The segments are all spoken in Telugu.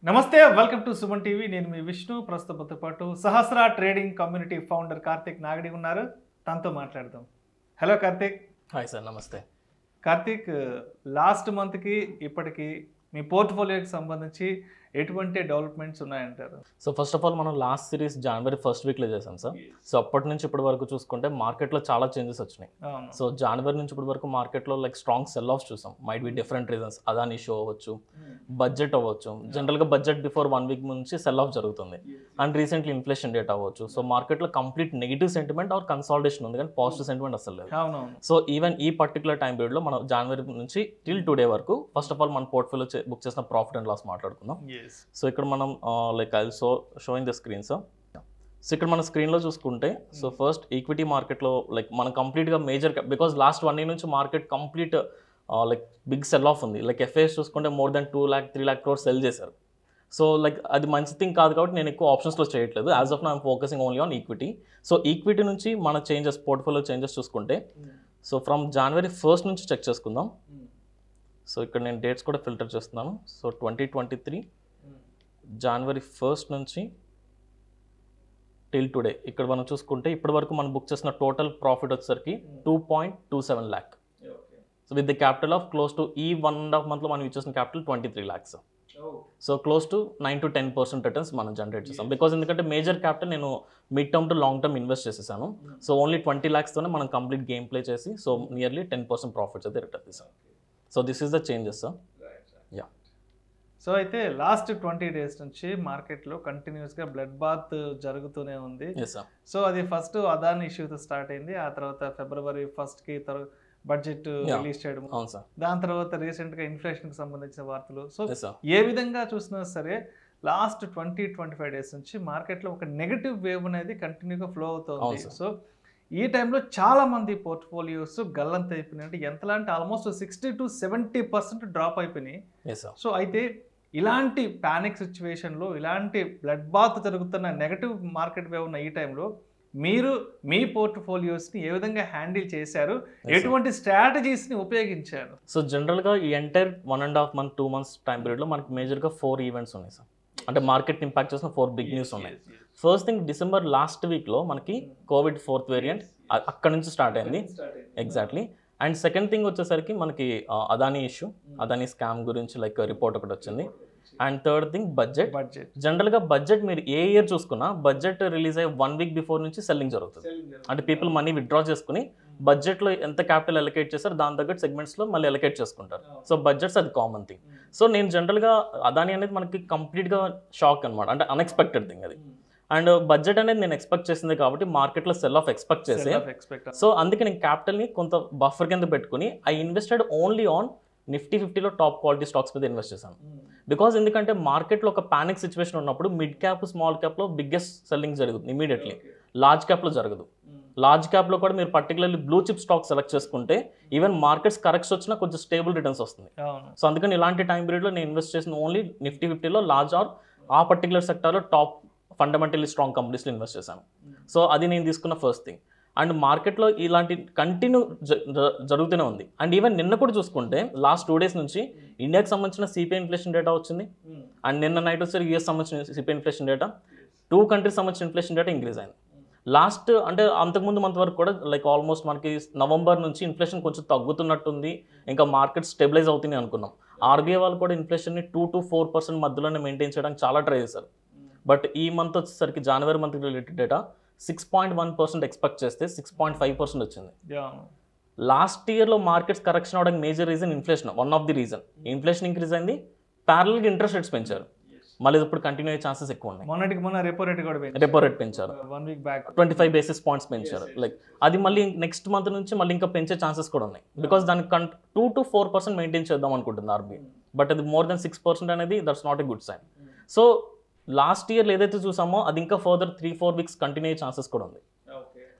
నమస్తే వెల్కమ్ టు సుమన్ టీవీ నేను మీ విష్ణు ప్రస్తుతంతో పాటు సహస్ర ట్రేడింగ్ కమ్యూనిటీ ఫౌండర్ కార్తీక్ నాగడి ఉన్నారు తనతో మాట్లాడదాం హలో కార్తీక్ హాయ్ సార్ నమస్తే కార్తీక్ లాస్ట్ మంత్కి ఇప్పటికి మీ పోర్ట్ఫోలియోకి సంబంధించి ఎటువంటి డెవలప్మెంట్స్ ఉన్నాయంటారు సో ఫస్ట్ ఆఫ్ ఆల్ మనం లాస్ట్ సిరీస్ జనవరి ఫస్ట్ వీక్లో చేసాం సార్ సో అప్పటి నుంచి ఇప్పటి వరకు చూసుకుంటే మార్కెట్లో చాలా చేంజెస్ వచ్చినాయి సో జనవరి నుంచి ఇప్పటి వరకు మార్కెట్లో లైక్ స్ట్రాంగ్ సెల్ ఆఫ్స్ చూసాం might be different reasons Adani issue అవ్వచ్చు బడ్జెట్ అవ్వచ్చు జనరల్గా బడ్జెట్ బిఫోర్ 1 వీక్ నుంచి సెల్ ఆఫ్ జరుగుతుంది అండ్ రీసెంట్లీ ఇన్ఫ్లేషన్ డేట్ అవ్వచ్చు సో మార్కెట్లో complete negative sentiment are consolidation ఉంది కానీ పాజిటివ్ సెంటిమెంట్ అసలు లేదు సో ఈవెన్ ఈ పర్టికులర్ టైం పీరియడ్లో మనం జనవరి నుంచి టిల్ టుడే వరకు ఫస్ట్ ఆఫ్ ఆల్ మన పోర్ట్ఫోలియో బుక్ చేసిన ప్రాఫిట్ అండ్ లాస్ మాట్లాడుకుందాం సో ఇక్కడ మనం like I showing the screen sir so ఇక్కడ మన స్క్రీన్లో చూసుకుంటే సో ఫస్ట్ ఈక్విటీ మార్కెట్లో లైక్ మనం కంప్లీట్గా మేజర్ బికాస్ లాస్ట్ 1 ఇయర్ నుంచి market complete like big sell off ఉంది లైక్ ఎఫ్ఐఎస్ చూసుకుంటే more than 2 lakh 3 lakh crores sell చేశారు సో లైక్ అది మంచి థింగ్ కాదు కాబట్టి నేను ఎక్కువ ఆప్షన్స్లో చేయట్లేదు as of now I'm focusing only on equity so equity నుంచి మన చేంజెస్ పోర్ట్ఫోలియో చేంజెస్ చూసుకుంటే సో ఫ్రమ్ జనవరి 1st నుంచి చెక్ చేసుకుందాం సో ఇక్కడ నేను డేట్స్ కూడా ఫిల్టర్ చేస్తున్నాను సో 2023 జనవరి 1st నుంచి టిల్ టుడే ఇక్కడ మనం చూసుకుంటే ఇప్పటి వరకు మనం బుక్ చేసిన టోటల్ ప్రాఫిట్ వచ్చేసరికి 2.27 lakh so with the capital of close to ఈ 1.5 monthలో మనం ఇచ్చేసిన capital 23 lakhs so close to 9 to 10% returns మనం జనరేట్ చేసాం బికాజ్ ఎందుకంటే మేజర్ క్యాపిటల్ నేను mid term two long term invest చేసేసాను సో ఓన్లీ 20 lakhstోనే మనం కంప్లీట్ గేమ్ ప్లే చేసి సో నియర్లీ 10% ప్రాఫిట్స్ అయితే రిటర్న్ చేసాం so this is the changes sir yeah so అయితే లాస్ట్ 20 days నుంచి మార్కెట్లో కంటిన్యూస్గా బ్లడ్ బాత్ జరుగుతూనే ఉంది సో అది ఫస్ట్ అదాని ఇష్యూతో స్టార్ట్ అయింది ఆ తర్వాత February 1st బడ్జెట్ రిలీజ్ చేయడం దాని తర్వాత రీసెంట్గా ఇన్ఫ్లేషన్కి సంబంధించిన వార్తలు సో ఏ విధంగా చూసినా సరే లాస్ట్ 20-25 days నుంచి మార్కెట్లో ఒక నెగటివ్ వేవ్ అనేది కంటిన్యూగా ఫ్లో అవుతుంది సో ఈ టైంలో చాలా మంది పోర్ట్ఫోలియోస్ గల్లంత అయిపోయినాయి అంటే ఎంతలా అంటే ఆల్మోస్ట్ 60 to 70% డ్రాప్ అయిపోయినాయి సో అయితే ఇలాంటి ప్యానిక్ సిచ్యువేషన్లో ఇలాంటి బ్లడ్ బాత్ జరుగుతున్న నెగటివ్ మార్కెట్ వేవ్ ఉన్న ఈ టైంలో మీరు మీ పోర్ట్ఫోలియోస్ని ఏ విధంగా హ్యాండిల్ చేశారు ఎటువంటి స్ట్రాటజీస్ని ఉపయోగించారు సో జనరల్గా ఈ ఎంటైర్ 1.5 month 2 months టైం పీరియడ్లో మనకి మేజర్గా 4 ఈవెంట్స్ ఉన్నాయి సార్ అంటే మార్కెట్ ఇంపాక్ట్ చేసిన 4 బిగ్ న్యూస్ ఉన్నాయి ఫస్ట్ థింగ్ డిసెంబర్ లాస్ట్ వీక్లో మనకి కోవిడ్ 4th వేరియంట్ అక్కడ నుంచి స్టార్ట్ అయింది ఎగ్జాక్ట్లీ అండ్ సెకండ్ థింగ్ వచ్చేసరికి మనకి అదానీ ఇష్యూ అదానీ స్కామ్ గురించి లైక్ రిపోర్ట్ ఒకటి వచ్చింది అండ్ థర్డ్ థింగ్ బడ్జెట్ జనరల్గా బడ్జెట్ మీరు ఏ ఇయర్ చూసుకున్నా బడ్జెట్ రిలీజ్ అయ్యే 1 week బిఫోర్ నుంచి సెల్లింగ్ జరుగుతుంది అంటే పీపుల్ మనీ విత్డ్రా చేసుకుని బడ్జెట్లో ఎంత క్యాపిటల్ అలొకేట్ చేస్తారు దాని తగ్గట్టు సెగ్మెంట్స్లో మళ్ళీ అలొకేట్ చేసుకుంటారు సో బడ్జెట్స్ అది కామన్ థింగ్ సో నేను జనరల్గా అదానీ అనేది మనకి కంప్లీట్గా షాక్ అనమాట అంటే అన్ఎక్స్పెక్టెడ్ థింగ్ అది అండ్ బడ్జెట్ అనేది నేను ఎక్స్పెక్ట్ చేసింది కాబట్టి మార్కెట్లో సెల్ ఆఫ్ ఎక్స్పెక్ట్ చేసే సో అందుకే నేను క్యాపిటల్ని కొంత బఫర్ కింద పెట్టుకుని I invested only on Nifty 50లో టాప్ క్వాలిటీ స్టాక్స్ మీద ఇన్వెస్ట్ చేశాను బికాజ్ ఎందుకంటే మార్కెట్లో ఒక పానిక్ సిచ్యువేషన్ ఉన్నప్పుడు మిడ్ క్యాప్ స్మాల్ క్యాప్లో బిగ్గెస్ట్ సెల్లింగ్ జరుగుతుంది ఇమీడియట్లీ లార్జ్ క్యాప్లో జరగదు లార్జ్ క్యాప్లో కూడా మీరు particularly blue chip stock select చేసుకుంటే ఈవెన్ మార్కెట్స్ కరెక్ట్స్ వచ్చినా కొంచెం స్టేబుల్ రిటర్న్స్ వస్తుంది సో అందుకని ఇలాంటి టైం పీరియడ్లో నేను ఇన్వెస్ట్ చేసిన ఓన్లీ నిఫ్టీ 50లో లార్జ్ ఆర్ ఆ పర్టికులర్ సెక్టార్లో టాప్ ఫండమెంటల్లీ స్ట్రాంగ్ కంపెనీస్లో ఇన్వెస్ట్ చేశాను సో అది నేను తీసుకున్న ఫస్ట్ థింగ్ అండ్ మార్కెట్లో ఇలాంటి కంటిన్యూ జరుగుతూనే ఉంది అండ్ ఈవెన్ నిన్న కూడా చూసుకుంటే లాస్ట్ 2 days నుంచి ఇండియాకి సంబంధించిన సిపిఐ ఇన్ఫ్లేషన్ డేటా వచ్చింది అండ్ నిన్న నైట్ వచ్చి యూఎస్ సంబంధించిన సిపిఐ ఇన్ఫ్లేషన్ డేటా 2 countries సంబంధించిన ఇన్ఫ్లేషన్ డేటా ఇంక్రీజ్ అయింది లాస్ట్ అంటే అంతకుముందు మంత్ వరకు కూడా లైక్ ఆల్మోస్ట్ మనకి నవంబర్ నుంచి ఇన్ఫ్లేషన్ కొంచెం తగ్గుతున్నట్టుంది ఇంకా మార్కెట్ స్టెబిలైజ్ అవుతుంది అనుకున్నాం ఆర్బీఐ వాళ్ళు కూడా ఇన్ఫ్లేషన్ని 2 to 4% మధ్యలోనే మెయింటైన్ చేయడానికి చాలా ట్రై చేశారు బట్ ఈ మంత్ వచ్చేసరికి జనవరి మంత్ రిలేటెడ్ డేటా 6.1% ఎక్స్పెక్ట్ చేస్తే 6.5% వచ్చింది లాస్ట్ ఇయర్లో మార్కెట్స్ కరెక్షన్ అవడానికి major reason inflation one of the reason inflation increase అయింది ప్యారల్గా ఇంట్రెస్ట్ రేట్స్ పెంచారు మళ్ళీ ఇప్పుడు కంటిన్యూ అయ్యే ఛాన్సెస్ ఎక్కువ ఉన్నాయి రెపో రేట్ పెంచారు 25 basis points పెంచారు లైక్ అది మళ్ళీ నెక్స్ట్ మంత్ నుంచి మళ్ళీ ఇంకా పెంచే ఛాన్సెస్ కూడా ఉన్నాయి బికాస్ దానికి 2 to 4% మెయింటైన్ చేద్దాం అనుకుంటుంది ఆర్బీఐ బట్ అది మోర్ దెన్ 6% అనేది that's not a good sign so last ఇయర్లో ఏదైతే చూసామో అది ఇంకా ఫర్దర్ 3-4 weeks కంటిన్యూ అయ్యే ఛాన్సెస్ కూడా ఉంది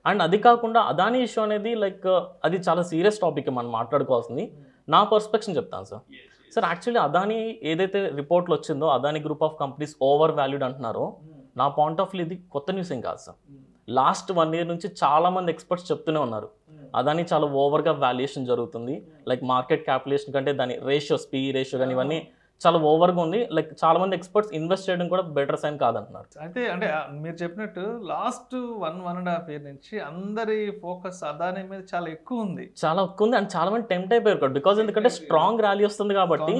అండ్ అది కాకుండా అదానీ ఇష్యూ అనేది లైక్ అది చాలా సీరియస్ టాపిక్ మనం మాట్లాడుకోవాల్సింది నా పర్స్పెక్షన్ చెప్తాను సార్ యాక్చువల్లీ అదానీ ఏదైతే రిపోర్ట్లో వచ్చిందో Adani group of companies over valued అంటున్నారో నా పాయింట్ ఆఫ్ వ్యూ ఇది కొత్త న్యూస్ ఏం కాదు సార్ లాస్ట్ 1 year నుంచి చాలామంది ఎక్స్పర్ట్స్ చెప్తూనే ఉన్నారు అదానీ చాలా ఓవర్గా వాల్యుయేషన్ జరుగుతుంది లైక్ మార్కెట్ క్యాపిటలేషన్ కంటే దాని రేషియోస్ పిఈ రేషియో కానీ ఇవన్నీ చాలా ఓవర్గా ఉంది. లైక్ చాలా మంది ఎక్స్పర్ట్స్ ఇన్వెస్ట్ చేయడం కూడా బెటర్ సైన్ కాదంటున్నారు. అయితే అంటే మీరు చెప్పినట్టు లాస్ట్ 1.5 year నుంచి అందరి ఫోకస్ అదాని మీద చాలా ఎక్కువ ఉంది. అండ్ చాలా మంది టెంప్ట్ అయిపోయారు కూడా. బికాజ్ ఎందుకంటే స్ట్రాంగ్ ర్యాలీ వస్తుంది కాబట్టి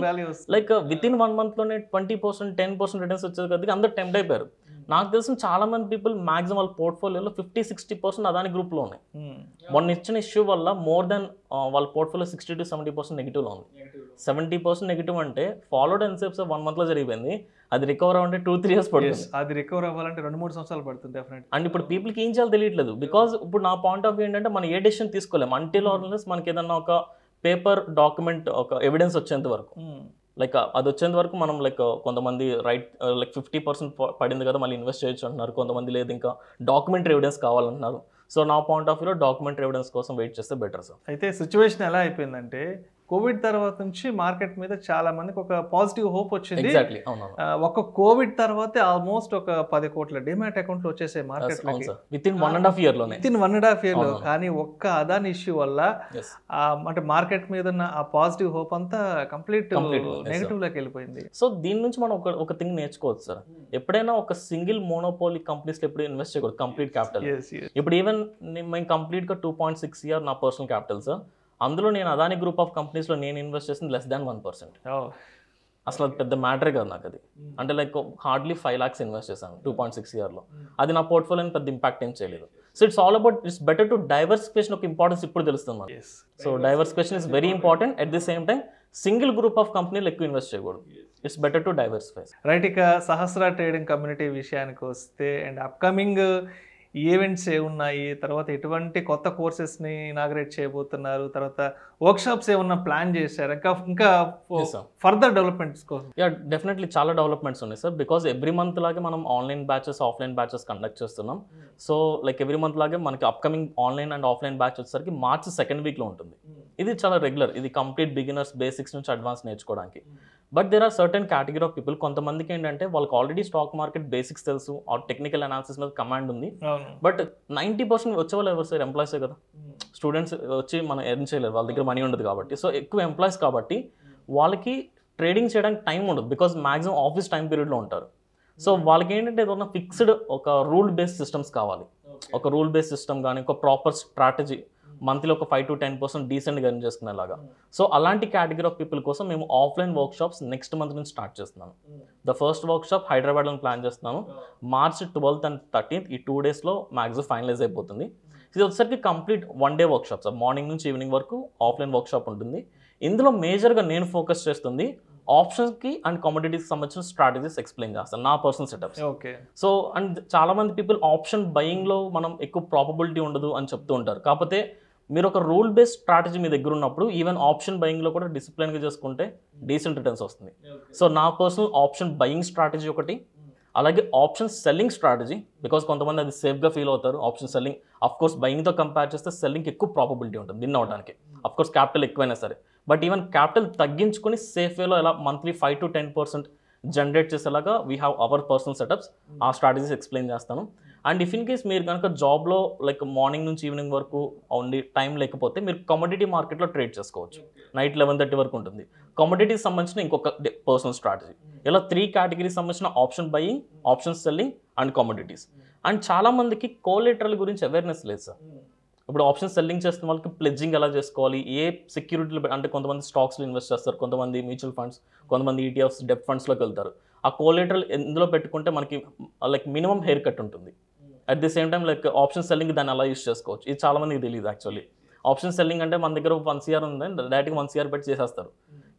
లైక్ విత్ ఇన్ 1 month లోనే 20%, 10% రిటర్న్స్ వచ్చేది కాబట్టి అందరూ టెంప్ట్ అయిపోయారు. నాకు తెలిసిన చాలా మంది పీపుల్ మాక్సిమం వాళ్ళ పోర్ట్ఫోలియోలో 50-60% అదాని గ్రూప్లో ఉన్నాయి. మొన్న ఇచ్చిన ఇష్యూ వల్ల మోర్ దెన్ వాళ్ళ పోర్ట్ఫోలియో 60-70% నెగిటివ్లో ఉంది. 70% నెగిటివ్ అంటే ఫాలోడ్ ఎన్సెప్స్ 1 month లో జరిగిపోయింది. అది రికవర్ అవ్వాలంటే 2-3 years పడుతుంది. అది రికవర్ అవ్వాలంటే 2-3 సంవత్సరాలు పడుతుంది డెఫినెట్. అండ్ ఇప్పుడు పీపుల్కి ఏం చేయాలో తెలియట్లేదు. బికాజ్ ఇప్పుడు నా పాయింట్ ఆఫ్ వ్యూ ఏంటంటే మనం ఏ డెసిషన్ తీసుకోలేము అంటిల్ ఆర్నెస్ మనకి ఏదన్నా ఒక పేపర్ డాక్యుమెంట్ ఒక ఎవిడెన్స్ వచ్చేంత వరకు. లైక్ అది వచ్చేంత వరకు మనం లైక్ కొంతమంది లైక్ 50% పడింది కదా మళ్ళీ ఇన్వెస్ట్ చేయొచ్చు అంటున్నారు. కొంతమంది లేదు ఇంకా డాక్యుమెంటరీ ఎవిడెన్స్ కావాలంటున్నారు. సో నా పాయింట్ ఆఫ్ వ్యూలో డాక్యుమెంటరీ ఎవిడెన్స్ కోసం వెయిట్ చేస్తే బెటర్ సార్. అయితే సిచ్యువేషన్ ఎలా అయిపోయిందంటే కోవిడ్ తర్వాత నుంచి మార్కెట్ మీద చాలా మందికి ఒక పాజిటివ్ హోప్ వచ్చింది. ఒక కోవిడ్ తర్వాతే ఆల్మోస్ట్ ఒక 10 కోట్ల డిమాట్ అకౌంట్లు వచ్చేసాయి మార్కెట్ లో విత్ ఇన్ 1.5 year లో. కానీ ఒక్క అదాని ఇష్యూ వల్ల అంటే మార్కెట్ మీద ఉన్న ఆ పాజిటివ్ హోప్ అంతా కంప్లీట్ నెగటివ్ లోకి వెళ్ళిపోయింది. సో దీని నుంచి మనం ఒక థింగ్ నేర్చుకోవచ్చు సార్. ఎప్పుడైనా ఒక సింగిల్ మోనోపోలీ కంపెనీస్ లో ఎప్పుడు ఇన్వెస్ట్ చేయకూడదు కంప్లీట్ క్యాపిటల్. ఇప్పుడు ఈవెన్ మేము కంప్లీట్ గా 2.6 year నా పర్సనల్ క్యాపిటల్ సార్. అందులో నేను అదాని గ్రూప్ ఆఫ్ కంపెనీస్లో నేను ఇన్వెస్ట్ చేసింది less than 1%. అసలు అది పెద్ద మ్యాటరే కాదు నాకు అది. అంటే లైక్ హార్డ్లీ 5 lakhs ఇన్వెస్ట్ చేశాను 2.6 yearలో. అది నా పోర్ట్ఫోలియోని పెద్ద ఇంపాక్ట్ ఏం చేయలేదు. So it's all about it's better to diversification ఒక ఇంపార్టెన్స్ ఇప్పుడు తెలుస్తుంది మనకి. So diversification is very important. At the same time single group of కంపెనీలు ఎక్కువ ఇన్వెస్ట్ చేయకూడదు. It's better to diversify. Right. ఇక సహస్ర ట్రేడింగ్ కమ్యూనిటీ విషయానికి వస్తే అండ్ అప్కమింగ్ ఈవెంట్స్ ఏమున్నాయి, తర్వాత ఎటువంటి కొత్త కోర్సెస్ని ఇనాగ్రేట్ చేయబోతున్నారు, తర్వాత వర్క్షాప్స్ ఏమన్నా ప్లాన్ చేశారు, ఇంకా ఫర్దర్ డెవలప్మెంట్స్ కోసం? డెఫినెట్లీ చాలా డెవలప్మెంట్స్ ఉన్నాయి సార్. బికాజ్ ఎవ్రీ మంత్ లాగే మనం online batches offline batches conduct చేస్తున్నాం. సో లైక్ ఎవ్రీ మంత్ లాగే మనకి upcoming online and offline batch వచ్చేసరికి March 2nd weekలో ఉంటుంది. ఇది చాలా రెగ్యులర్. ఇది కంప్లీట్ బిగినర్స్ బేసిక్స్ నుంచి అడ్వాన్స్ నేర్చుకోవడానికి. But there are certain category of people. కొంతమందికి ఏంటంటే వాళ్ళకి ఆల్రెడీ స్టాక్ మార్కెట్ బేసిక్స్ తెలుసు, ఆర్ టెక్నికల్ అనాలిసిస్ మీద కమాండ్ ఉంది. బట్ 90% వచ్చే వాళ్ళు ఎవరు సార్? ఎంప్లాయీసే కదా. స్టూడెంట్స్ వచ్చి మనం ఎర్న్ చేయలేరు, వాళ్ళ దగ్గర మనీ ఉండదు కాబట్టి. సో ఎక్కువ ఎంప్లాయీస్ కాబట్టి వాళ్ళకి ట్రేడింగ్ చేయడానికి టైం ఉండదు. బికాజ్ మ్యాక్సిమం ఆఫీస్ టైం పీరియడ్లో ఉంటారు. సో వాళ్ళకి ఏంటంటే ఏదైనా ఫిక్స్డ్ ఒక రూల్ బేస్డ్ సిస్టమ్స్ కావాలి. ఒక రూల్ బేస్డ్ సిస్టమ్ కానీ ఒక ప్రాపర్ స్ట్రాటజీ మంత్లీ ఒక 5-10% డీసెంట్గా ఎర్న్ చేసుకునేలాగా. సో అలాంటి కేటగిరీ ఆఫ్ పీపుల్ కోసం మేము ఆఫ్లైన్ వర్క్షాప్స్ నెక్స్ట్ మంత్ నుంచి స్టార్ట్ చేస్తున్నాను. ద ఫస్ట్ వర్క్షాప్ హైదరాబాద్లో ప్లాన్ చేస్తున్నాను. March 12th and 13th ఈ 2 daysలో మ్యాక్సిమం ఫైనలైజ్ అయిపోతుంది. ఇది వచ్చేసరికి complete 1 day workshop sir. Morning నుంచి ఈవినింగ్ వరకు ఆఫ్లైన్ వర్క్షాప్ ఉంటుంది. ఇందులో మేజర్గా నేను ఫోకస్ చేస్తుంది ఆప్షన్స్కి అండ్ కమోడిటీస్కి సంబంధించిన స్ట్రాటజీస్ ఎక్స్ప్లెయిన్ చేస్తాను, నా పర్సనల్ సెటప్స్. సో అండ్ చాలా మంది పీపుల్ ఆప్షన్ బయింగ్లో మనం ఎక్కువ ప్రాబబిలిటీ ఉండదు అని చెప్తూ ఉంటారు. కాకపోతే మీరు ఒక రూల్ బేస్డ్ స్ట్రాటజీ మీ దగ్గర ఉన్నప్పుడు ఈవెన్ ఆప్షన్ బయింగ్లో కూడా డిసిప్లిన్గా చేసుకుంటే డీసెంట్ రిటర్న్స్ వస్తుంది. సో నా పర్సనల్ ఆప్షన్ బయింగ్ స్ట్రాటజీ ఒకటి, అలాగే ఆప్షన్ సెల్లింగ్ స్ట్రాటజీ. బికాస్ కొంతమంది అది సేఫ్గా ఫీల్ అవుతారు. ఆప్షన్ సెల్లింగ్ అఫ్కోర్స్ బయింగ్తో కంపేర్ చేస్తే సెల్లింగ్ ఎక్కువ ప్రాబబిలిటీ ఉంటుంది విన్ అవడానికి. అఫ్కోర్స్ క్యాపిటల్ ఎక్కువైనా సరే. బట్ ఈవెన్ క్యాపిటల్ తగ్గించుకొని సేఫ్ వేలో ఎలా మంత్లీ 5-10% జనరేట్ చేసేలాగా we have our personal setups. ఆ స్ట్రాటజీస్ ఎక్స్ప్లెయిన్ చేస్తాను. అండ్ ఇఫ్ ఇన్ కేస్ మీరు కనుక జాబ్లో లైక్ మార్నింగ్ నుంచి ఈవినింగ్ వరకు ఓన్లీ టైం లేకపోతే మీరు కమోడిటీ మార్కెట్లో ట్రేడ్ చేసుకోవచ్చు. నైట్ 11:30 వరకు ఉంటుంది. కమోడిటీకి సంబంధించిన ఇంకొక పర్సనల్ స్ట్రాటజీ. ఇలా 3 కేటగిరీస్ సంబంధించిన option buying, option selling and commodities. And చాలా మందికి కోలేటరల్ గురించి అవేర్నెస్ లేదు సార్. ఇప్పుడు ఆప్షన్ సెల్లింగ్ చేస్తున్న వాళ్ళకి ప్లెడ్జింగ్ ఎలా చేసుకోవాలి, ఏ సెక్యూరిటీలు అంటే కొంతమంది స్టాక్స్లో ఇన్వెస్ట్ చేస్తారు, కొంతమంది మ్యూచువల్ ఫండ్స్, కొంతమంది ETFs డెప్ ఫండ్స్లోకి వెళ్తారు. ఆ కోలేటరల్ ఎందులో పెట్టుకుంటే మనకి లైక్ మినిమం హెయిర్ కట్ ఉంటుంది. At the same time like option selling దాన్ని అలా యూస్ చేసుకోవచ్చు. ఇది చాలా మందికి తెలియదు యాక్చువల్లీ. ఆప్షన్ సెల్లింగ్ అంటే మన దగ్గర 1 CR ఉందని డైరెక్ట్గా 1 CR పెట్టి చేసేస్తారు.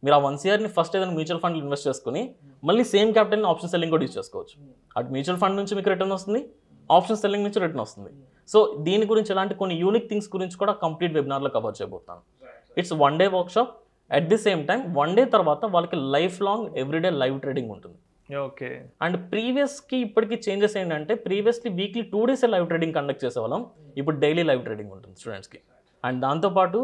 మీరు ఆ 1 CRని ఫస్ట్ ఏదైనా మ్యూచువల్ ఫండ్లో ఇన్వెస్ట్ చేసుకుని మళ్ళీ సేమ్ క్యాపిటల్ని ఆప్షన్ సెల్లింగ్ కూడా యూస్ చేసుకోవచ్చు. అటు మ్యూచువల్ ఫండ్ నుంచి మీకు రిటర్న్ వస్తుంది, ఆప్షన్ సెల్లింగ్ నుంచి రిటర్న్ వస్తుంది. సో దీని గురించి ఇలాంటి కొన్ని యూనిక్ థింగ్స్ గురించి కూడా కంప్లీట్ వెబినార్లో కవర్ చేయబోతాను. It's 1 day workshop. At the same time 1 day తర్వాత వాళ్ళకి life long everyday live trading ఉంటుంది. ఓకే. అండ్ ప్రీవియస్కి ఇప్పటికి చేంజెస్ ఏంటంటే previously weekly 2 days live trading conduct చేసేవాళ్ళం. ఇప్పుడు డైలీ లైవ్ ట్రేడింగ్ ఉంటుంది స్టూడెంట్స్కి. అండ్ దాంతోపాటు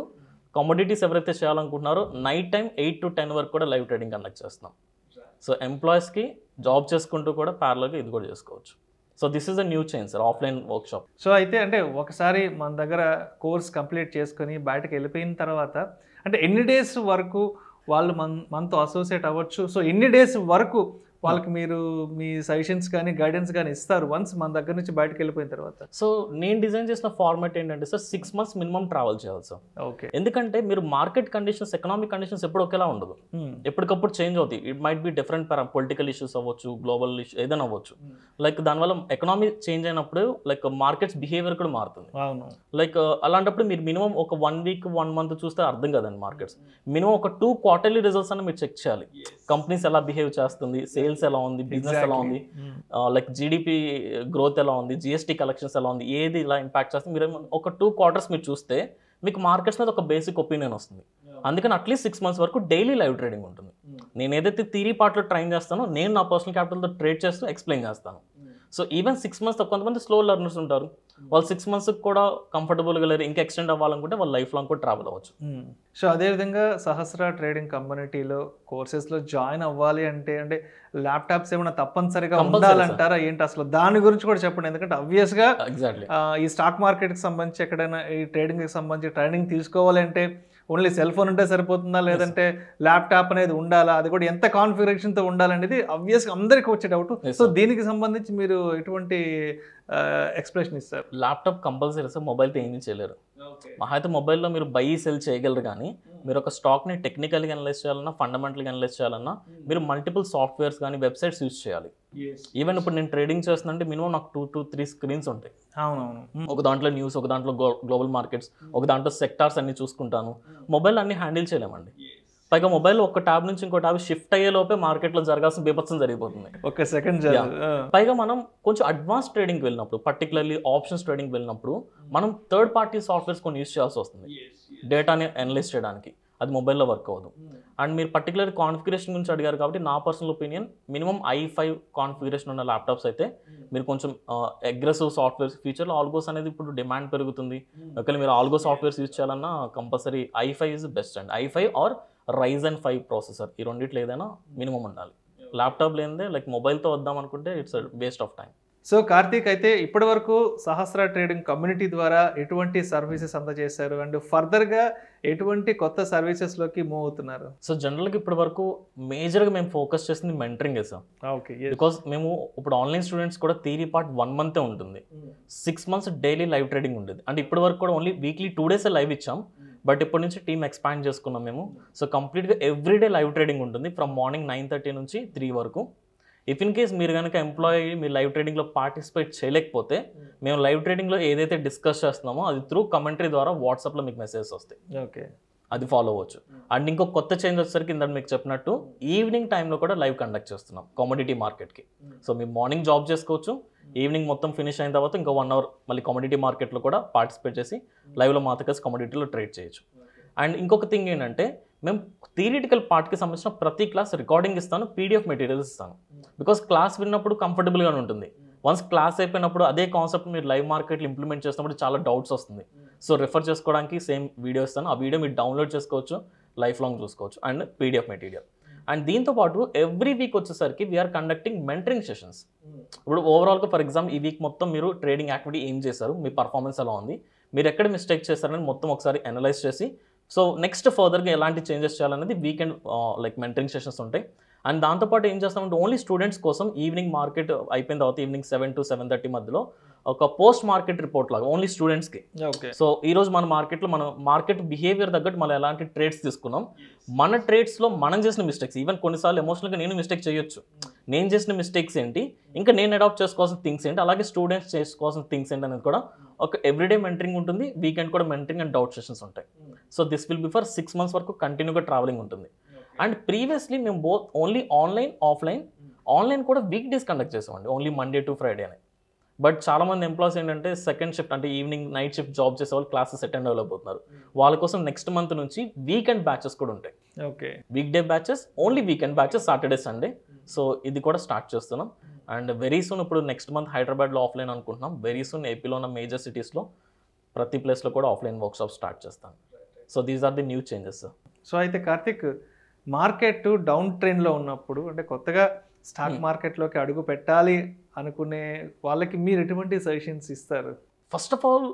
కమోడిటీస్ ఎవరైతే చేయాలనుకుంటున్నారో నైట్ టైం 8-10 వరకు కూడా లైవ్ ట్రేడింగ్ కండక్ట్ చేస్తున్నాం. సో ఎంప్లాయీస్కి జాబ్ చేసుకుంటూ కూడా ప్యారలల్గా ఇది కూడా చేసుకోవచ్చు. So this is a new change sir, offline workshop. So అయితే అంటే ఒకసారి మన దగ్గర కోర్స్ కంప్లీట్ చేసుకొని బయటకు వెళ్ళిపోయిన తర్వాత అంటే ఎన్ని డేస్ వరకు వాళ్ళు మనతో అసోసియేట్ అవ్వచ్చు. సో ఎన్ని డేస్ వరకు వాళ్ళకి మీరు మీ సజెషన్స్ కానీ గైడెన్స్ కానీ ఇస్తారు వన్స్ మన దగ్గర నుంచి బయటకు వెళ్ళిపోయిన తర్వాత? సో నేను డిజైన్ చేసిన ఫార్మాట్ ఏంటంటే సార్ 6 months మినిమం ట్రావెల్ చేయాలి సార్. ఓకే. ఎందుకంటే మీరు మార్కెట్ కండిషన్స్, ఎకనామిక్ కండిషన్స్ ఎప్పుడు ఒకేలా ఉండదు, ఎప్పటికప్పుడు చేంజ్ అవుతాయి. It might be different political issues అవ్వచ్చు, గ్లోబల్ ఇష్యూ ఏదైనా అవ్వచ్చు. లైక్ దానివల్ల ఎకనామీ చేంజ్ అయినప్పుడు లైక్ మార్కెట్స్ బిహేవియర్ కూడా మారుతుంది. లైక్ అలాంటప్పుడు మీరు మినిమం ఒక 1 week 1 month చూస్తే అర్థం కదండి మార్కెట్స్. మినిమం ఒక 2 quarterly రిజల్ట్స్ అన్న మీరు చెక్ చేయాలి. కంపెనీస్ ఎలా బిహేవ్ చేస్తుంది, సేల్స్ ఎలా ఉంది, బిజినెస్ ఎలా ఉంది, లైక్ జీడిపి గ్రోత్ ఎలా ఉంది, జిఎస్టీ కలెక్షన్స్ ఎలా ఉంది, ఏది ఇలా ఇంపాక్ట్ చేస్తుంది. మీరు ఒక 2 quarters మీరు చూస్తే మీకు మార్కెట్స్ మీద ఒక బేసిక్ ఒపీనియన్ వస్తుంది. అందుకని అట్లీస్ట్ 6 months వరకు డైలీ లైవ్ ట్రేడింగ్ ఉంటుంది. నేను ఏదైతే థియరీ పార్ట్లో ట్రైన్ చేస్తానో నేను నా పర్సనల్ క్యాపిటల్తో ట్రేడ్ చేస్తూ ఎక్స్ప్లెయిన్ చేస్తాను. సో ఈవెన్ 6 months కొంతమంది స్లో లెర్నర్స్ ఉంటారు, వాళ్ళు 6 months కూడా కంఫర్టబుల్గా లేరు, ఇంకా ఎక్స్టెండ్ అవ్వాలనుకుంటే వాళ్ళు లైఫ్ లాంగ్ కూడా ట్రావెల్ అవ్వచ్చు. సో అదేవిధంగా సహస్ర ట్రేడింగ్ కమ్యూనిటీలో కోర్సెస్లో జాయిన్ అవ్వాలి అంటే ల్యాప్టాప్స్ ఏమైనా తప్పనిసరిగా ఉండాలంటారా ఏంటి అసలు? దాని గురించి కూడా చెప్పండి. ఎందుకంటే అబ్వియస్గా ఈ స్టాక్ మార్కెట్కి సంబంధించి ఎక్కడైనా ఈ ట్రేడింగ్కి సంబంధించి ట్రైనింగ్ తీసుకోవాలి అంటే ఓన్లీ సెల్ ఫోన్ ఉంటే సరిపోతుందా, లేదంటే ల్యాప్టాప్ అనేది ఉండాలా, అది కూడా ఎంత కాన్ఫిగరేషన్తో ఉండాలనేది అబ్వియస్గా అందరికీ వచ్చే డౌట్. సో దీనికి సంబంధించి మీరు ఎటువంటి ఎక్స్ప్లెనేషన్ ఇస్తారు? ల్యాప్టాప్ కంపల్సరీ సార్, మొబైల్తో ఏమీ చేయలేరు. మహా అయితే మొబైల్లో మీరు బై సెల్ చేయగలరు, కానీ మీరు ఒక స్టాక్ని టెక్నికల్గా అనలైజ్ చేయాలన్నా, ఫండమెంటల్గా అనలైజ్ చేయాలన్నా మీరు మల్టిపుల్ సాఫ్ట్వేర్స్ కానీ వెబ్సైట్స్ యూజ్ చేయాలి. ఈవెన్ ఇప్పుడు నేను ట్రేడింగ్ చేస్తున్నంటే మినిమం నాకు 2 to 3 screens ఉంటాయి. ఒక దాంట్లో న్యూస్, ఒక దాంట్లో గ్లోబల్ మార్కెట్స్, ఒక దాంట్లో సెక్టార్స్ అన్ని చూసుకుంటాను. మొబైల్ అన్ని హ్యాండిల్ చేయలేమండి. పైగా మొబైల్ ఒక ట్యాబ్ నుంచి ఇంకో ట్యాబ్ షిఫ్ట్ అయ్యే లోపే మార్కెట్లో జరగాల్సిన బీభత్సం జరిగిపోతుంది. ఒక సెకండ్. పైగా మనం కొంచెం అడ్వాన్స్ ట్రేడింగ్కి వెళ్ళినప్పుడు, పర్టికులర్లీ ఆప్షన్స్ ట్రేడింగ్ వెళ్ళినప్పుడు మనం థర్డ్ పార్టీ సాఫ్ట్వేర్స్ కొన్ని యూజ్ చేయాల్సి వస్తుంది డేటాని అనలైజ్ చేయడానికి. అది మొబైల్లో వర్క్ అవ్వదు. అండ్ మీరు పర్టికులర్ కాన్ఫిగరేషన్ గురించి అడిగారు కాబట్టి నా personal opinion minimum i5 configuration ఉన్న ల్యాప్టాప్స్ అయితే మీరు కొంచెం అగ్రెసివ్ సాఫ్ట్వేర్స్ ఫీచర్లు, ఆల్గోస్ అనేది ఇప్పుడు డిమాండ్ పెరుగుతుంది. ఒకవేళ మీరు ఆల్గో సాఫ్ట్వేర్స్ యూజ్ చేయాలన్నా కంపల్సరీ i5 ఈజ్ బెస్ట్ అండి. i5 ఆర్ Ryzen 5 ప్రాసెసర్, ఈ రెండిట్లో ఏదైనా మినిమం ఉండాలి. ల్యాప్టాప్ లేనిదే లైక్ మొబైల్తో వద్దాం అనుకుంటే it's waste of time. So Karthik, అయితే ఇప్పటి వరకు సహస్ర ట్రేడింగ్ కమ్యూనిటీ ద్వారా ఎటువంటి సర్వీసెస్ అందజేశారు అండ్ ఫర్దర్గా ఎటువంటి కొత్త సర్వీసెస్లోకి మూవ్ అవుతున్నారు? సో జనరల్గా ఇప్పటి వరకు మేజర్గా మేము ఫోకస్ చేసింది మెంటరింగ్ సార్. ఓకే. బికాస్ మేము ఇప్పుడు ఆన్లైన్ స్టూడెంట్స్ కూడా థియరీ పార్ట్ 1 month ఉంటుంది, 6 months డైలీ లైవ్ ట్రేడింగ్ ఉండేది. అంటే ఇప్పటి వరకు కూడా ఓన్లీ వీక్లీ 2 days లైవ్ ఇచ్చాం. బట్ ఇప్పటి నుంచి టీమ్ ఎక్స్పాండ్ చేసుకున్నాం మేము. సో కంప్లీట్గా ఎవ్రీడే లైవ్ ట్రేడింగ్ ఉంటుంది ఫ్రమ్ మార్నింగ్ 9:30 నుంచి 3 వరకు. ఇఫ్ ఇన్ కేస్ మీరు కనుక ఎంప్లాయీ మీరు లైవ్ ట్రేడింగ్లో పార్టిసిపేట్ చేయలేకపోతే మేము లైవ్ ట్రేడింగ్లో ఏదైతే డిస్కస్ చేస్తున్నామో అది త్రూ కమెంటరీ ద్వారా వాట్సాప్లో మీకు మెసేజెస్ వస్తాయి. ఓకే, అది ఫాలో అవ్వచ్చు. అండ్ ఇంకో కొత్త చేంజ్ వచ్చేసరికి ఇందాక మీకు చెప్పినట్టు ఈవినింగ్ టైంలో కూడా లైవ్ కండక్ట్ చేస్తున్నాం కమోడిటీ మార్కెట్కి. సో మీరు మార్నింగ్ జాబ్ చేసుకోవచ్చు, ఈవినింగ్ మొత్తం ఫినిష్ అయిన తర్వాత ఇంకో 1 hour మళ్ళీ కమోడిటీ మార్కెట్లో కూడా పార్టిసిపేట్ చేసి లైవ్లో మాతో కలిసి కమోడిటీలో ట్రేడ్ చేయొచ్చు. అండ్ ఇంకొక థింగ్ ఏంటంటే మేము థియరిటికల్ పార్ట్కి సంబంధించిన ప్రతి క్లాస్ రికార్డింగ్ ఇస్తాను, పీడిఎఫ్ మెటీరియల్స్ ఇస్తాను. బికాస్ క్లాస్ విన్నప్పుడు కంఫర్టబుల్గానే ఉంటుంది. వన్స్ క్లాస్ అయిపోయినప్పుడు అదే కాన్సెప్ట్ మీరు లైవ్ మార్కెట్లో ఇంప్లిమెంట్ చేసినప్పుడు చాలా డౌట్స్ వస్తుంది. సో రిఫర్ చేసుకోవడానికి సేమ్ వీడియో ఇస్తాను, ఆ వీడియో మీరు డౌన్లోడ్ చేసుకోవచ్చు, లైఫ్ లాంగ్ చూసుకోవచ్చు. And PDF material. అండ్ దీంతోపాటు ఎవ్రీ వీక్ వచ్చేసరికి వీఆర్ కండక్టింగ్ మెంటరింగ్ సెషన్స్. ఇప్పుడు ఓవరాల్గా ఫర్ ఎగ్జాంపుల్ ఈ వీక్ మొత్తం మీరు ట్రేడింగ్ యాక్టివిటీ ఏం చేశారు, మీ పర్ఫార్మెన్స్ ఎలా ఉంది, మీరు ఎక్కడ మిస్టేక్ చేశారని మొత్తం ఒకసారి అనలైజ్ చేసి సో నెక్స్ట్ ఫర్దర్గా ఎలాంటి చేంజెస్ చేయాలనేది వీకెండ్ లైక్ మెంటరింగ్ సెషన్స్ ఉంటాయి. అండ్ దాంతోపాటు ఏం చేస్తామంటే ఓన్లీ స్టూడెంట్స్ కోసం ఈవినింగ్ మార్కెట్ అయిపోయిన తర్వాత ఈవినింగ్ 7 to 7:30 మధ్యలో ఒక పోస్ట్ మార్కెట్ రిపోర్ట్ లాగా ఓన్లీ స్టూడెంట్స్కి. సో ఈరోజు మన మార్కెట్లో మనం మార్కెట్ బిహేవియర్ తగ్గట్టు మనం ఎలాంటి ట్రేడ్స్ తీసుకున్నాం, మన ట్రేడ్స్లో మనం చేసిన మిస్టేక్స్, ఈవెన్ కొన్నిసార్లు ఎమోషనల్గా నేను మిస్టేక్ చేయొచ్చు, నేను చేసిన మిస్టేక్స్ ఏంటి, ఇంకా నేను అడాప్ట్ చేసుకోవాల్సిన థింగ్స్ ఏంటి, అలాగే స్టూడెంట్స్ చేసుకోవాల్సిన థింగ్స్ ఏంటి అనేది కూడా ఒక ఎవ్రీడే మెంటరింగ్ ఉంటుంది, వీకెండ్ కూడా మెంటరింగ్ అండ్ డౌట్ సెషన్స్ ఉంటాయి. So this will be for 6 months వరకు కంటిన్యూగా ట్రావెలింగ్ ఉంటుంది. అండ్ ప్రీవియస్లీ మేము both only online offline, online కూడా వీక్ డేస్ కండక్ట్ చేసామండి, ఓన్లీ Monday to Friday అని. బట్ చాలామంది ఎంప్లాయీస్ ఏంటంటే సెకండ్ షిఫ్ట్ అంటే ఈవినింగ్ నైట్ షిఫ్ట్ జాబ్ చేసే వాళ్ళు క్లాసెస్ అటెండ్ అవ్వలేకపోతున్నారు. వాళ్ళ కోసం నెక్స్ట్ మంత్ నుంచి వీకెండ్ బ్యాచెస్ కూడా ఉంటాయి. Okay, week day batches, only weekend batches Saturday Sunday. So ఇది కూడా స్టార్ట్ చేస్తున్నాం. అండ్ వెరీ సూన్ ఇప్పుడు నెక్స్ట్ మంత్ హైదరాబాద్లో ఆఫ్లైన్ అనుకుంటున్నాం, వెరీ సూన్ ఏపీలో ఉన్న మేజర్ సిటీస్లో ప్రతి ప్లేస్లో కూడా ఆఫ్లైన్ వర్క్షాప్ స్టార్ట్ చేస్తాం. So these are the new changes. So అయితే కార్తిక్, మార్కెట్ డౌన్ ట్రెండ్లో ఉన్నప్పుడు అంటే కొత్తగా స్టాక్ మార్కెట్లోకి అడుగు పెట్టాలి అనుకునే వాళ్ళకి మీరు ఎటువంటి సజెషన్స్ ఇస్తారు? ఫస్ట్ ఆఫ్ ఆల్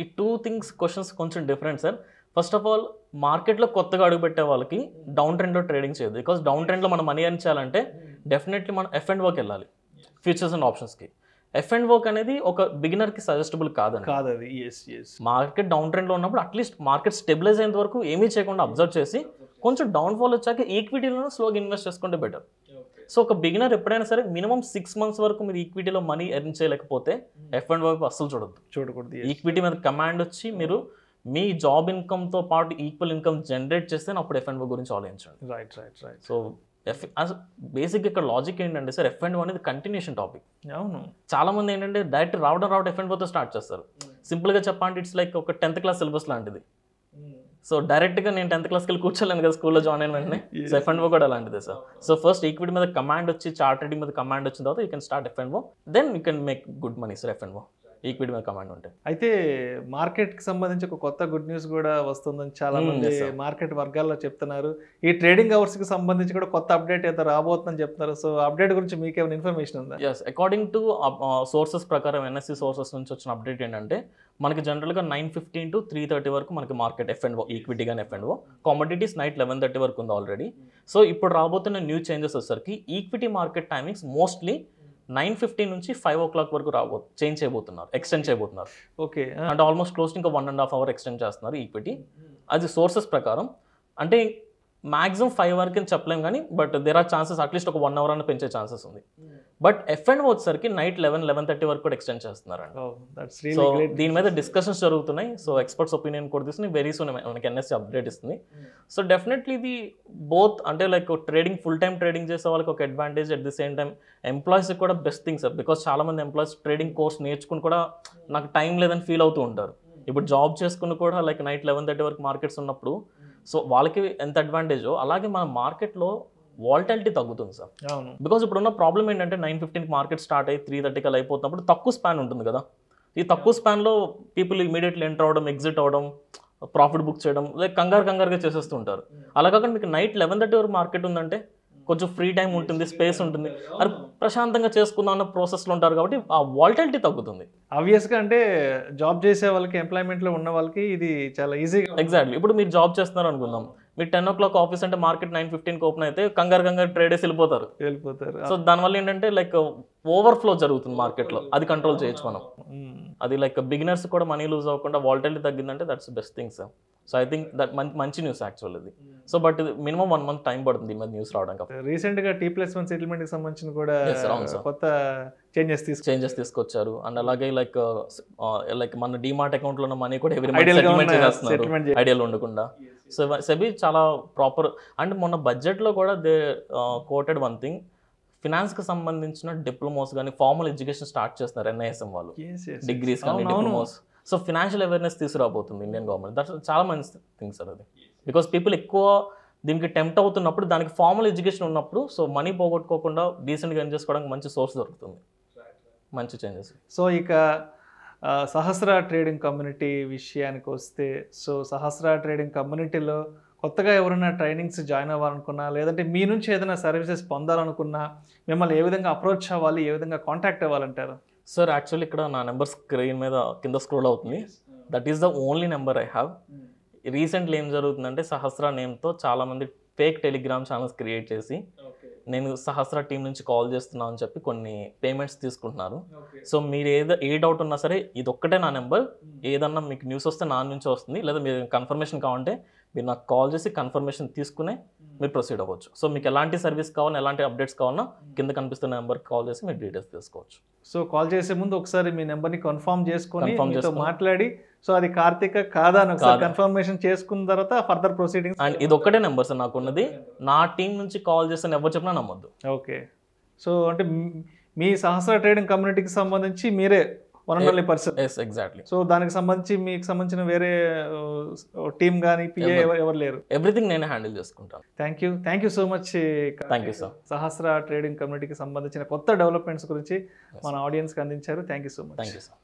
ఈ 2 things క్వశ్చన్స్ కొంచెం different sir. First of all మార్కెట్లో కొత్తగా అడుగుపెట్టే వాళ్ళకి డౌన్ ట్రెండ్లో ట్రేడింగ్ చేయదు. బికాస్ డౌన్ ట్రెండ్లో మనం మనీ ఎర్న్ చేయాలంటే డెఫినెట్లీ మనం F&Oకి వెళ్ళాలి, ఫ్యూచర్స్ అండ్ ఆప్షన్స్కి. F&Oకి అనేది ఒక బిగినర్కి సజెస్టబుల్ కాదండి. మార్కెట్ డౌన్ ట్రెండ్లో ఉన్నప్పుడు అట్లీస్ట్ మార్కెట్ స్టెబిలైజ్ అయ్యేంత వరకు ఏమీ చేయకుండా అబ్జర్వ్ చేసి కొంచెం డౌన్ఫాల్ వచ్చాక ఈక్విటీలో స్లోగా ఇన్వెస్ట్ చేసుకుంటే బెటర్. సో ఒక బిగినర్ ఎప్పుడైనా సరే మినిమం 6 months వరకు మీరు ఈక్విటీలో మనీ ఎర్న్ చేయలేకపోతే F&O అస్సలు చూడకూడదు. ఈక్విటీ మీద కమాండ్ వచ్చి మీరు మీ జాబ్ ఇన్కమ్తో పాటు ఈక్వల్ ఇన్కమ్ జనరేట్ చేస్తే అప్పుడు F&O గురించి ఆలోచించండి. రైట్. సో బేసిక్ ఇక్కడ లాజిక్ ఏంటంటే సార్, F&O అనేది కంటిన్యూషన్ టాపిక్. అవును, చాలా మంది ఏంటంటే డైరెక్ట్ రావడం F&Oతో స్టార్ట్ చేస్తారు. సింపుల్గా చెప్పాలంటే ఇట్స్ లైక్ ఒక 10th class సిలబస్ లాంటిది. సో డైరెక్ట్గా నేను 10th classకి వెళ్ళి కూర్చోలేను కదా స్కూల్లో జాయిన్ అయిన వెంటనే. సో F&O కూడా అలాంటిదే సార్. సో ఫస్ట్ ఈక్విటీ మీద కమాండ్ వచ్చి చార్ట్ ట్రేడింగ్ మీద కమాండ్ వచ్చిన తర్వాత you can start F&O, then you can make good money sir F&O equity మీద కమాండ్ ఉంటే. అయితే మార్కెట్కి సంబంధించి ఒక కొత్త గుడ్ న్యూస్ కూడా వస్తుందని చాలా మంది మార్కెట్ వర్గాల్లో చెప్తున్నారు. ఈ ట్రేడింగ్ అవర్స్కి సంబంధించి కూడా కొత్త అప్డేట్ ఏదో రాబోతుందని చెప్తున్నారు. సో అప్డేట్ గురించి మీకు ఏమైనా ఇన్ఫర్మేషన్ ఉందా? ఎస్, అకార్డింగ్ టు సోర్సెస్ ప్రకారం NSE సోర్సెస్ నుంచి వచ్చిన అప్డేట్ ఏంటంటే మనకి జనరల్గా 9:15 to 3:30 వరకు మనకి మార్కెట్ F&O ఈక్విటీ కానీ F&O, కామోడిటీస్ నైట్ 11:30 వరకు ఉంది ఆల్రెడీ. సో ఇప్పుడు రాబోతున్న న్యూ చేంజెస్ వచ్చేసరికి ఈక్విటీ మార్కెట్ టైమింగ్స్ మోస్ట్లీ 9:15 నుంచి 5 o'clock వరకు చేంజ్ చేయబోతున్నారు, ఎక్స్టెండ్ చేయబోతున్నారు. ఓకే, అంటే ఆల్మోస్ట్ క్లోజ్ ఇంకా 1.5 hour ఎక్స్టెండ్ చేస్తున్నారు ఈక్విటీ. అది సోర్సెస్ ప్రకారం. అంటే మాక్సిమం 5 వరకు అని చెప్పలేం కానీ but there are chances at least ఒక 1 hour అన్న పెంచే ఛాన్సెస్ ఉంది. బట్ F&O వచ్చేసరికి నైట్ 11:30 వరకు కూడా ఎక్స్టెండ్ చేస్తున్నారండి. సో దీని మీద డిస్కషన్స్ జరుగుతున్నాయి. సో ఎక్స్పర్ట్స్ ఒపీనియన్ కూడా తీసుకుని వెరీ సూన్ మనకి NSE అప్డేట్ ఇస్తుంది. సో డెఫినెట్లీ ఇది బోత్ అంటే like trading full time trading చేసే వాళ్ళకి ఒక advantage, at the same time ఎంప్లాయీస్కి కూడా బెస్ట్ థింగ్ సార్. బికాస్ చాలా మంది ఎంప్లాయీస్ ట్రేడింగ్ కోర్స్ నేర్చుకుని కూడా నాకు టైం లేదని ఫీల్ అవుతూ ఉంటారు. ఇప్పుడు జాబ్ చేసుకుని కూడా లైక్ నైట్ 11:30 వరకు మార్కెట్స్ ఉన్నప్పుడు సో వాళ్ళకి ఎంత అడ్వాంటేజో అలాగే మన మార్కెట్లో వాలటిలిటీ తగ్గుతుంది సార్. బికాజ్ ఇప్పుడున్న ప్రాబ్లం ఏంటంటే 9:15కి మార్కెట్ స్టార్ట్ అయ్యి 3:30కి అలా అయిపోతున్నప్పుడు తక్కువ స్పాన్ ఉంటుంది కదా. ఈ తక్కువ స్పాన్లో పీపుల్ ఇమీడియట్లీ ఎంటర్ అవ్వడం, ఎగ్జిట్ అవ్వడం, ప్రాఫిట్ బుక్ చేయడం లైక్ కంగారుగా చేసేస్తుంటారు. అలా కాకుండా మీకు నైట్ 11:30 వరకు మార్కెట్ ఉందంటే కొంచెం ఫ్రీ టైం ఉంటుంది, స్పేస్ ఉంటుంది, అది ప్రశాంతంగా చేసుకుందాం అన్న ప్రాసెస్లో ఉంటారు కాబట్టి ఆ వాలటిలిటీ తగ్గుతుంది. ఆబ్వియస్గా అంటే జాబ్ చేసే వాళ్ళకి, ఎంప్లాయ్మెంట్లో ఉన్న వాళ్ళకి ఇది చాలా ఈజీగా. ఎగ్జాక్ట్లీ. ఇప్పుడు మీరు జాబ్ చేస్తున్నారు అనుకుందాం, మీరు 10 o'clock ఆఫీస్ అంటే మార్కెట్ 9:15కి ఓపెన్ అయితే కంగారు ట్రేడర్స్ వెళ్ళిపోతారు. సో దానివల్ల ఏంటంటే లైక్ ఓవర్ఫ్లో జరుగుతుంది మార్కెట్లో, అది కంట్రోల్ చేయొచ్చు మనం. అది లైక్ బిగినర్స్ కూడా మనీ లూజ్ అవ్వకుండా వాలటిలిటీ తగ్గిందంటే that's best thing sir. So I think that మంచి న్యూస్ యాక్చువల్ ఇది. So but minimum 1 month time పడుతుంది ఈ న్యూస్ రావడానికి. రీసెంట్గా T+1 సెటిల్మెంట్కి సంబంధించి కూడా కొత్త చేంజెస్ తీసుకొచ్చారు. అండ్ అలాగే లైక్ మన డిమార్ట్ అకౌంట్లో ఉన్న మనీ కూడా ఎవ్రీ మంత్ సెటిల్మెంట్ చేస్తున్నారు ఐడియాలో ఉండకుండా. సో సెబీ చాలా ప్రాపర్. అండ్ మొన్న బడ్జెట్లో కూడా దే కోటెడ్ వన్ థింగ్, ఫినాన్స్కి సంబంధించిన డిప్లొమాస్ కానీ ఫార్మల్ ఎడ్యుకేషన్ స్టార్ట్ చేస్తున్నారు NISM వాళ్ళు, డిగ్రీస్ కానీ డిప్లొమాస్. సో ఫినాన్షియల్ అవేర్నెస్ తీసుకురాబోతుంది ఇండియన్ గవర్నమెంట్. దట్స్ చాలా మంచి థింగ్ సార్ అది. బికాస్ పీపుల్ ఎక్కువ దీనికి టెంప్ట్ అవుతున్నప్పుడు దానికి ఫార్మల్ ఎడ్యుకేషన్ ఉన్నప్పుడు సో మనీ పోగొట్టుకోకుండా డీసెంట్గా ఎర్న్ చేసుకోవడానికి మంచి సోర్స్ దొరుకుతుంది. మంచి చేంజెస్. సో ఇక సహస్ర ట్రేడింగ్ కమ్యూనిటీ విషయానికి వస్తే, సో సహస్ర ట్రేడింగ్ కమ్యూనిటీలో కొత్తగా ఎవరైనా ట్రైనింగ్స్ జాయిన్ అవ్వాలనుకున్నా లేదంటే మీ నుంచి ఏదైనా సర్వీసెస్ పొందాలనుకున్నా మిమ్మల్ని ఏ విధంగా అప్రోచ్ అవ్వాలి, ఏ విధంగా కాంటాక్ట్ అవ్వాలంటారు? సార్ యాక్చువల్లీ ఇక్కడ నా నెంబర్ స్క్రీన్ మీద కింద స్క్రోల్ అవుతుంది. That is the only number I have. Recently ఏం జరుగుతుందంటే సహస్ర నేమ్తో చాలామంది ఫేక్ టెలిగ్రామ్ ఛానల్స్ క్రియేట్ చేసి నేను సహస్ర టీం నుంచి కాల్ చేస్తున్నాను అని చెప్పి కొన్ని పేమెంట్స్ తీసుకుంటున్నారు. సో మీరు ఏ డౌట్ ఉన్నా సరే ఇది ఒక్కటే నా నెంబర్, ఏదన్నా మీకు న్యూస్ వస్తే నా నుంచి వస్తుంది, లేదా మీరు కన్ఫర్మేషన్ కావాలంటే మీరు నాకు కాల్ చేసి కన్ఫర్మేషన్ తీసుకునే మీరు ప్రొసీడ్ అవ్వచ్చు. సో మీకు ఎలాంటి సర్వీస్ కావాలన్నా ఎలాంటి అప్డేట్స్ కావాలన్నా కింద కనిపిస్తున్న నెంబర్కి కాల్ చేసి మీరు డీటెయిల్స్ తీసుకోవచ్చు. సో కాల్ చేసే ముందు ఒకసారి మీ నెంబర్ని కన్ఫర్మ్ చేసుకొని మాట్లాడి సో అది కార్తిక కాదా అని ఒకసారి కన్ఫర్మేషన్ చేసుకున్న తర్వాత ఫర్దర్ ప్రొసీడింగ్స్. అండ్ ఇది ఒక్కటే నెంబర్ సార్ నాకు ఉన్నది, నా టీం నుంచి కాల్ చేస్తే ఎవరు చెప్పినా నమ్మొద్దు. ఓకే. సో అంటే మీ సహస్ర ట్రేడింగ్ కమ్యూనిటీకి సంబంధించి మీరే 100%. ఎగ్జాక్ట్లీ. సో దానికి సంబంధించి మీకు సంబంధించిన వేరే టీమ్ కానీ పిఏ ఎవరు లేరు? ఎవ్రీథింగ్ నేనే హ్యాండిల్ చేసుకుంటాను. Thank you so much. Thank you sir. Sahasra trading కమ్యూనిటీకి సంబంధించిన కొత్త డెవలప్మెంట్స్ గురించి మన ఆడియన్స్కి అందించారు. Thank you so much. Thank you sir.